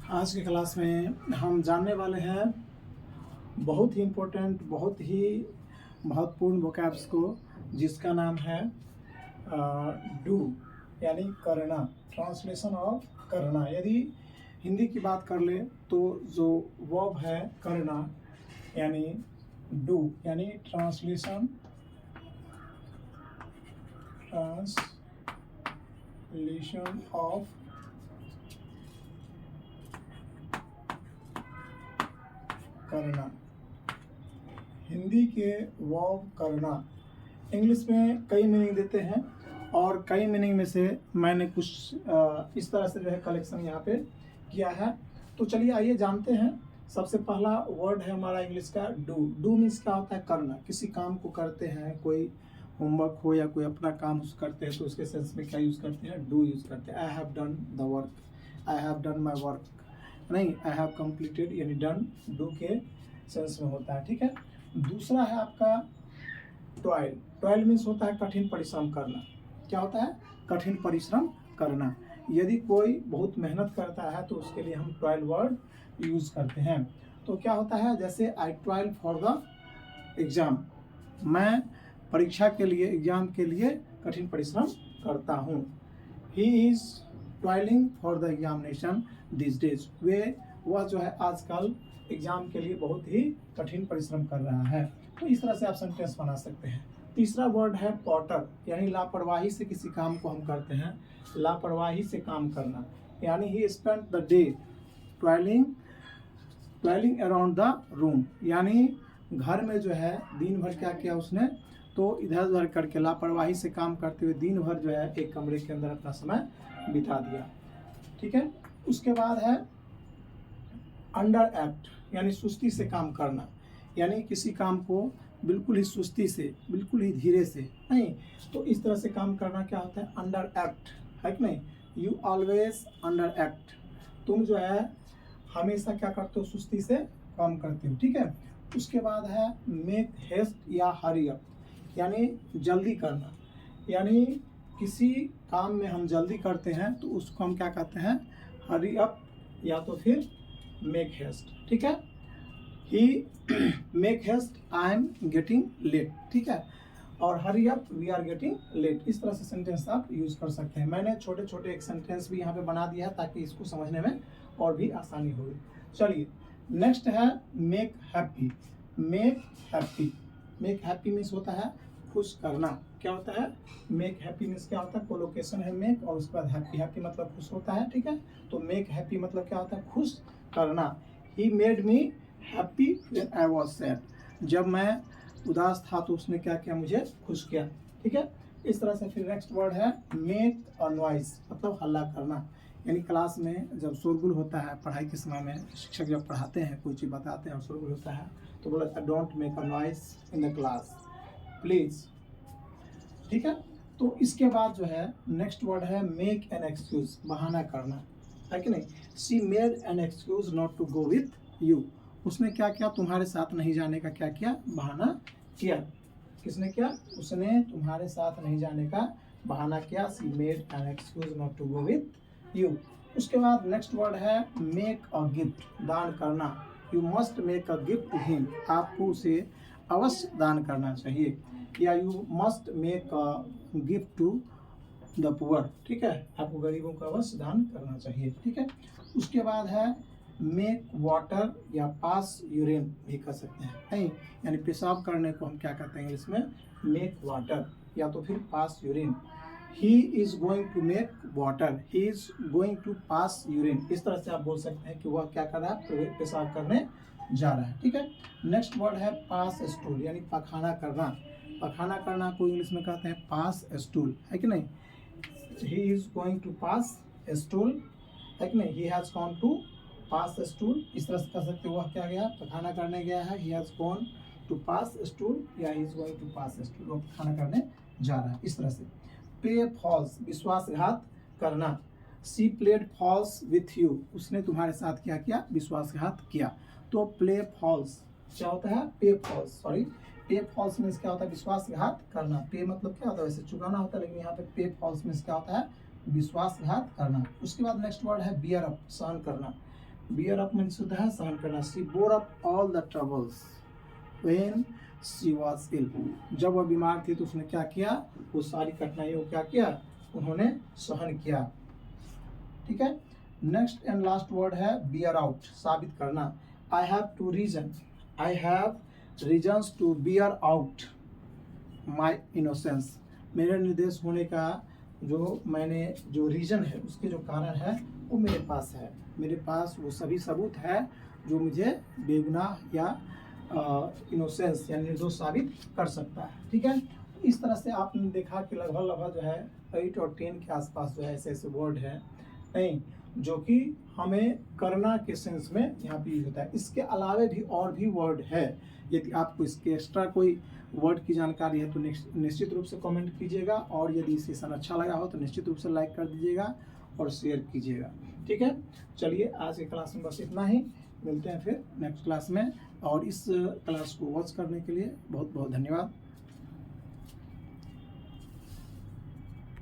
आज की क्लास में हम जानने वाले हैं बहुत ही इम्पोर्टेंट, बहुत ही महत्वपूर्ण वोकैब्स को, जिसका नाम है डू यानी करना, ट्रांसलेशन ऑफ करना। यदि हिंदी की बात कर ले तो जो वर्ब है करना यानी डू यानी ट्रांसलेशन ऑफ करना। हिंदी के वर्ब करना इंग्लिश में कई मीनिंग देते हैं और कई मीनिंग में से मैंने कुछ इस तरह से जो है कलेक्शन यहाँ पे किया है। तो चलिए आइए जानते हैं। सबसे पहला वर्ड है हमारा इंग्लिश का डू। डू मीन्स क्या होता है? करना। किसी काम को करते हैं, कोई होमवर्क हो या कोई अपना काम करते हैं तो उसके सेंस में क्या यूज़ करते हैं? डू यूज़ करते हैं। I have done the work, I have done my work, नहीं आई हैव कंप्लीटेड यानी डन डू के सेंस में होता है। ठीक है। दूसरा है आपका टॉयल। टॉयल मीन्स होता है कठिन परिश्रम करना। क्या होता है? कठिन परिश्रम करना। यदि कोई बहुत मेहनत करता है तो उसके लिए हम टॉयल वर्ड यूज करते हैं। तो क्या होता है? जैसे आई टॉयल फॉर द एग्जाम, मैं परीक्षा के लिए, एग्जाम के लिए कठिन परिश्रम करता हूँ। He is toiling for the examination this days, वह जो है आजकल एग्जाम के लिए बहुत ही कठिन परिश्रम कर रहा है। तो इस तरह से आप सेंटेंस बना सकते हैं। तीसरा वर्ड है पॉटर, यानी लापरवाही से किसी काम को हम करते हैं, लापरवाही से काम करना। यानी he spend the day travelling around the room, यानी घर में जो है दिन भर क्या किया उसने? तो इधर उधर करके लापरवाही से काम करते हुए दिन भर जो है एक कमरे के अंदर अपना समय बिता दिया। ठीक है। उसके बाद है अंडर एक्ट, यानी सुस्ती से काम करना। यानी किसी काम को बिल्कुल ही सुस्ती से, बिल्कुल ही धीरे से नहीं, तो इस तरह से काम करना क्या होता है? अंडर एक्ट, है कि नहीं? यू ऑलवेज अंडर एक्ट, तुम जो है हमेशा क्या करते हो? सुस्ती से काम करते हो। ठीक है। उसके बाद है मेक हेस्ट या हरी अप, यानी जल्दी करना। यानी किसी काम में हम जल्दी करते हैं तो उसको हम क्या कहते हैं? हरी अप या तो फिर मेक हेस्ट। ठीक है। He make haste, I am getting late. ठीक है। और hurry up, we are getting late. इस तरह से सेंटेंस आप यूज कर सकते हैं। मैंने छोटे छोटे एक सेंटेंस भी यहाँ पे बना दिया है ताकि इसको समझने में और भी आसानी हो। चलिए नेक्स्ट है make happy. Make happy, make happy means होता है खुश करना। क्या होता है? मेक हैप्पी मीन्स क्या होता है? कोलोकेशन है मेक और उसके बाद हैप्पी। हैप्पी मतलब खुश होता है। ठीक है। तो मेक हैप्पी मतलब क्या होता है? खुश करना। He made me happy when I was sad, जब मैं उदास था तो उसने क्या किया? मुझे खुश किया। ठीक है। इस तरह से फिर नेक्स्ट वर्ड है मेक अ नॉइज, मतलब हल्ला करना। यानी क्लास में जब शोरगुल होता है, पढ़ाई के समय में शिक्षक जब पढ़ाते हैं, कोई चीज़ बताते हैं और शोरगुल होता है तो बोला था don't make a noise in the class please. ठीक है। तो इसके बाद जो है नेक्स्ट वर्ड है मेक एन एक्सक्यूज, बहाना करना, है कि नहीं? She made an excuse not to go with you, उसने क्या किया? तुम्हारे साथ नहीं जाने का क्या किया? बहाना किया। किसने किया? उसने तुम्हारे साथ नहीं जाने का बहाना किया। She made an excuse not to go with you. उसके बाद नेक्स्ट वर्ड है मेक अ गिफ्ट, दान करना। You must make a gift to him, आपको उसे अवश्य दान करना चाहिए। या you must make a gift to the poor. ठीक है। आपको गरीबों का अवश्य दान करना चाहिए। ठीक है। उसके बाद है मेक वाटर या पास यूरिन भी कर सकते हैं, नहीं, यानी पेशाब करने को हम क्या कहते हैं इंग्लिश में? मेक वाटर या तो फिर pass urine. He is going to make water, he is going to pass urine. इस तरह से आप बोल सकते हैं कि वह क्या कर रहा है? पेशाब करने जा रहा है। ठीक है। नेक्स्ट वर्ड है पास स्टूल, यानी पखाना करना। पखाना करना को इंग्लिश में कहते हैं पास स्टूल, है कि नहीं? He is going to pass stool, है कि नहीं? He has gone to pass stool. इस तरह से कर सकते हो, वह क्या गया? पखाना करने गया है। He has gone to pass stool या he is going to pass stool, वो पखाना करने जा रहा है। इस तरह से प्ले फॉल्स, विश्वासघात करना। She played false with you, उसने तुम्हारे साथ क्या किया? विश्वासघात किया। तो प्ले फॉल्स क्या होता है? पे फॉल्स, सॉरी, पे फॉल्स मीन्स क्या होता है? विश्वासघात करना। पे मतलब क्या होता है? वैसे चुकाना होता है, लेकिन यहाँ पे पे फॉल्स मीन्स क्या होता है? विश्वासघात करना। उसके बाद नेक्स्ट वर्ड है बियर अप, सहन करना। बियर अप मीन्स होता है सहन करना। She bore up all the troubles when she was ill. जब वह बीमार थी तो उसने क्या किया, वो सारी कठिनाइयों को क्या किया, उन्होंने सहन किया। ठीक है। नेक्स्ट एंड लास्ट वर्ड है बियर आउट, साबित करना। I have two reason, I have reasons to bear out my innocence. मेरे निर्देश होने का जो मैंने जो रीजन है, उसके जो कारण है वो मेरे पास है। मेरे पास वो सभी सबूत है जो मुझे बेगुनाह या इनोसेंस या निर्दोष साबित कर सकता है। ठीक है। इस तरह से आपने देखा कि लगभग जो है 8 और 10 के आसपास जो है ऐसे ऐसे वर्ड है नहीं जो कि हमें करना के सेंस में यहाँ पे यूज होता है। इसके अलावे भी और भी वर्ड है। यदि आपको इसके एक्स्ट्रा कोई वर्ड की जानकारी है तो निश्चित रूप से कमेंट कीजिएगा, और यदि सेशन अच्छा लगा हो तो निश्चित रूप से लाइक कर दीजिएगा और शेयर कीजिएगा। ठीक है। चलिए आज के क्लास में बस इतना ही, मिलते हैं फिर नेक्स्ट क्लास में, और इस क्लास को वॉच करने के लिए बहुत बहुत धन्यवाद।